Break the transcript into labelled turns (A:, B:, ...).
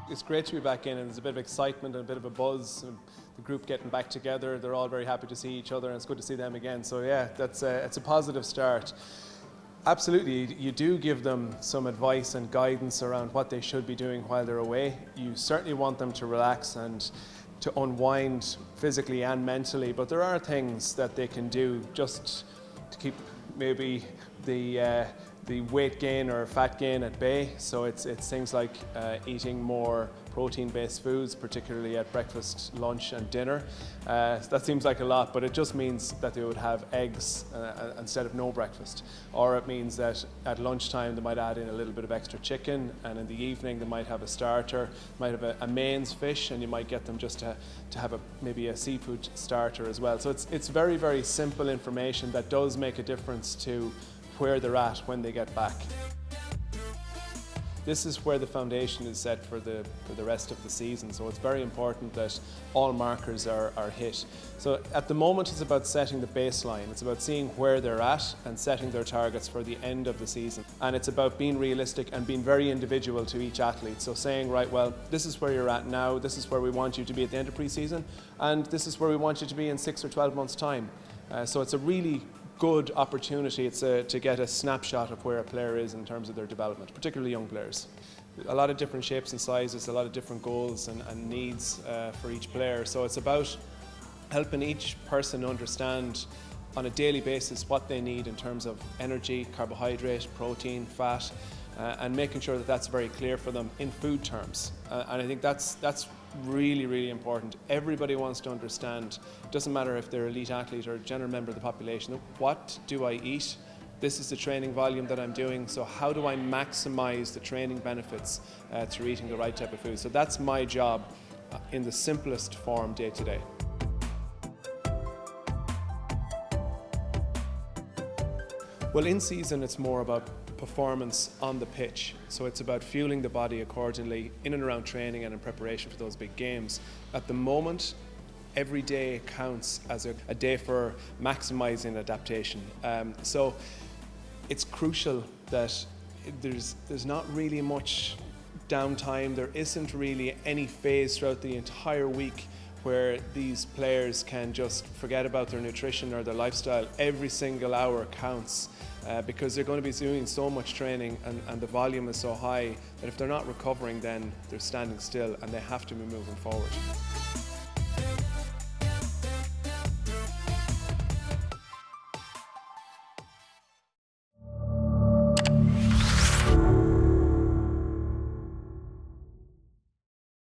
A: It's great to be back in, and there's a bit of excitement and a bit of a buzz, and the group getting back together. They're all very happy to see each other, and it's good to see them again. So yeah, it's a positive start. Absolutely, you do give them some advice and guidance around what they should be doing while they're away. You certainly want them to relax and to unwind physically and mentally, but there are things that they can do just to keep maybe the weight gain or fat gain at bay. So it's things like eating more protein-based foods, particularly at breakfast, lunch and dinner. That seems like a lot, but it just means that they would have eggs instead of no breakfast. Or it means that at lunchtime they might add in a little bit of extra chicken, and in the evening they might have a starter, might have a mains fish, and you might get them just to have maybe a seafood starter as well. So it's very, very simple information that does make a difference to where they're at when they get back. This is where the foundation is set for the rest of the season, so it's very important that all markers are hit. So at the moment it's about setting the baseline, it's about seeing where they're at and setting their targets for the end of the season. And it's about being realistic and being very individual to each athlete. So saying, right, well, this is where you're at now, this is where we want you to be at the end of pre-season, and this is where we want you to be in 6 or 12 months' time. So it's a really good opportunity to get a snapshot of where a player is in terms of their development, particularly young players. A lot of different shapes and sizes, a lot of different goals and needs for each player. So it's about helping each person understand on a daily basis what they need in terms of energy, carbohydrate, protein, fat, and making sure that that's very clear for them in food terms. And I think that's really, really important. Everybody wants to understand, it doesn't matter if they're an elite athlete or a general member of the population, what do I eat? This is the training volume that I'm doing, so how do I maximize the training benefits through eating the right type of food? So that's my job in the simplest form day to day. Well, in season it's more about performance on the pitch. So it's about fueling the body accordingly in and around training and in preparation for those big games. At the moment, every day counts as a day for maximizing adaptation. So it's crucial that there's not really much downtime. There isn't really any phase throughout the entire week where these players can just forget about their nutrition or their lifestyle. Every single hour counts because they're going to be doing so much training, and the volume is so high that if they're not recovering, then they're standing still and they have to be moving forward.